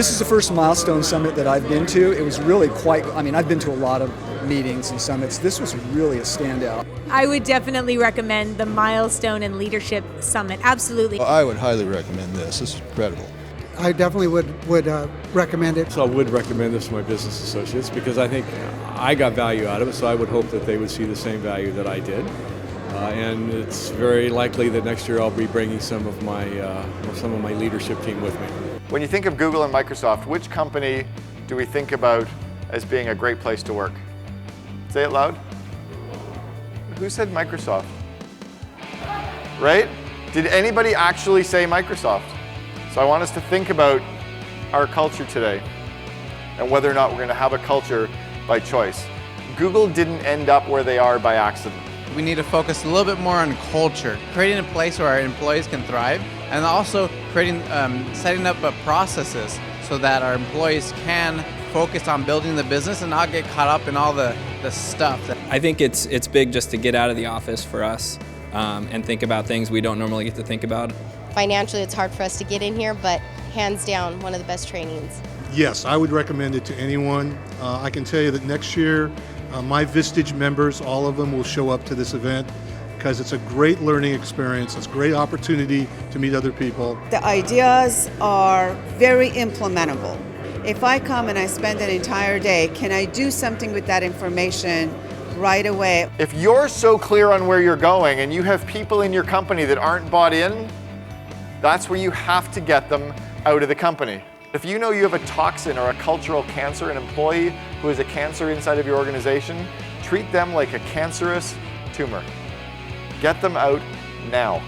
This is the first Milestone Summit that I've been to. It was really quite, I've been to a lot of meetings and summits. This was really a standout. I would definitely recommend the Milestone and Leadership Summit, absolutely. I would highly recommend this. This is incredible. I definitely would recommend it. So I would recommend this to my business associates because I think I got value out of it, so I would hope that they would see the same value that I did. And it's very likely that next year I'll be bringing some of my leadership team with me. When you think of Google and Microsoft, which company do we think about as being a great place to work? Say it loud. Who said Microsoft? Right? Did anybody actually say Microsoft? So I want us to think about our culture today and whether or not we're going to have a culture by choice. Google didn't end up where they are by accident. We need to focus a little bit more on culture, creating a place where our employees can thrive, and also setting up processes so that our employees can focus on building the business and not get caught up in all the stuff. I think it's big just to get out of the office for us and think about things we don't normally get to think about. Financially, it's hard for us to get in here, but hands down, one of the best trainings. Yes, I would recommend it to anyone. I can tell you that next year, my Vistage members, all of them will show up to this event because it's a great learning experience. It's a great opportunity to meet other people. The ideas are very implementable. If I come and I spend an entire day, can I do something with that information right away? If you're so clear on where you're going and you have people in your company that aren't bought in, that's where you have to get them out of the company. If you know you have a toxin or a cultural cancer, an employee who is a cancer inside of your organization, treat them like a cancerous tumor. Get them out now.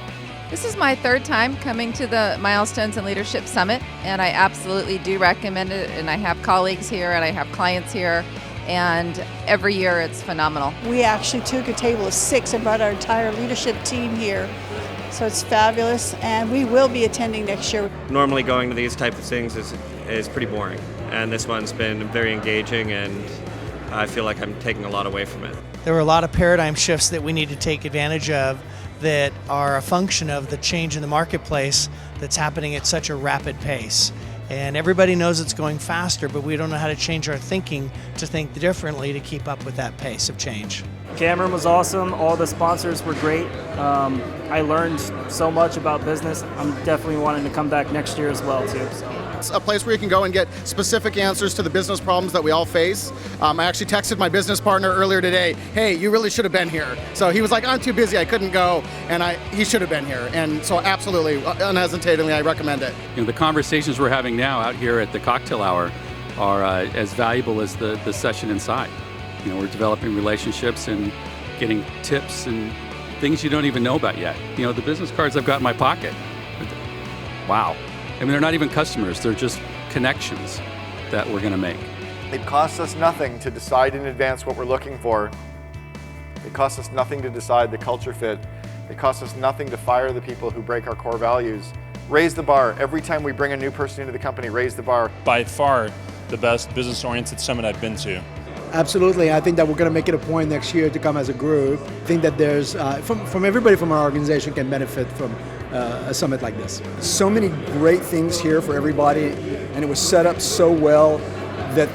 This is my third time coming to the Milestones and Leadership Summit, and I absolutely do recommend it. And I have colleagues here and I have clients here, and every year it's phenomenal. We actually took a table of 6 and brought our entire leadership team here. So it's fabulous, and we will be attending next year. Normally going to these type of things is pretty boring, and this one's been very engaging, and I feel like I'm taking a lot away from it. There were a lot of paradigm shifts that we need to take advantage of that are a function of the change in the marketplace that's happening at such a rapid pace. And everybody knows it's going faster, but we don't know how to change our thinking to think differently to keep up with that pace of change. Cameron was awesome. All the sponsors were great. I learned so much about business. I'm definitely wanting to come back next year as well, too. So. It's a place where you can go and get specific answers to the business problems that we all face. I actually texted my business partner earlier today, hey, you really should have been here. So he was like, I'm too busy, I couldn't go, and he should have been here. And so absolutely, unhesitatingly, I recommend it. The conversations we're having now out here at the cocktail hour are as valuable as the session inside. We're developing relationships and getting tips and things you don't even know about yet. The business cards I've got in my pocket, wow. They're not even customers, they're just connections that we're going to make. It costs us nothing to decide in advance what we're looking for. It costs us nothing to decide the culture fit. It costs us nothing to fire the people who break our core values. Raise the bar. Every time we bring a new person into the company, raise the bar. By far the best business-oriented summit I've been to. Absolutely. I think that we're going to make it a point next year to come as a group. I think that there's, from everybody from our organization can benefit from a summit like this. So many great things here for everybody, and it was set up so well that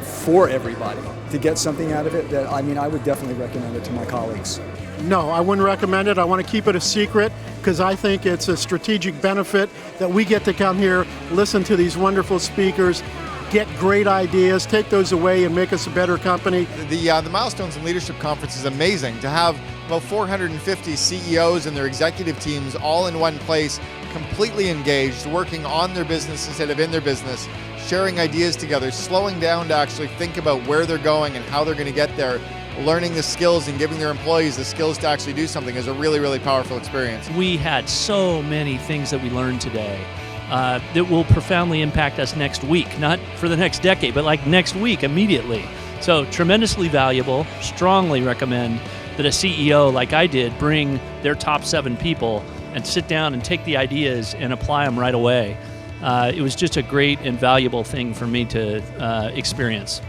for everybody to get something out of it, that I would definitely recommend it to my colleagues. No, I wouldn't recommend it. I want to keep it a secret because I think it's a strategic benefit that we get to come here, listen to these wonderful speakers, get great ideas, take those away and make us a better company. The Milestones and Leadership Conference is amazing. To have about 450 CEOs and their executive teams all in one place, completely engaged, working on their business instead of in their business, sharing ideas together, slowing down to actually think about where they're going and how they're going to get there, learning the skills and giving their employees the skills to actually do something is a really, really powerful experience. We had so many things that we learned today that will profoundly impact us next week, not for the next decade, but like next week immediately. So tremendously valuable. Strongly recommend that a CEO like I did bring their top 7 people and sit down and take the ideas and apply them right away. It was just a great and valuable thing for me to experience.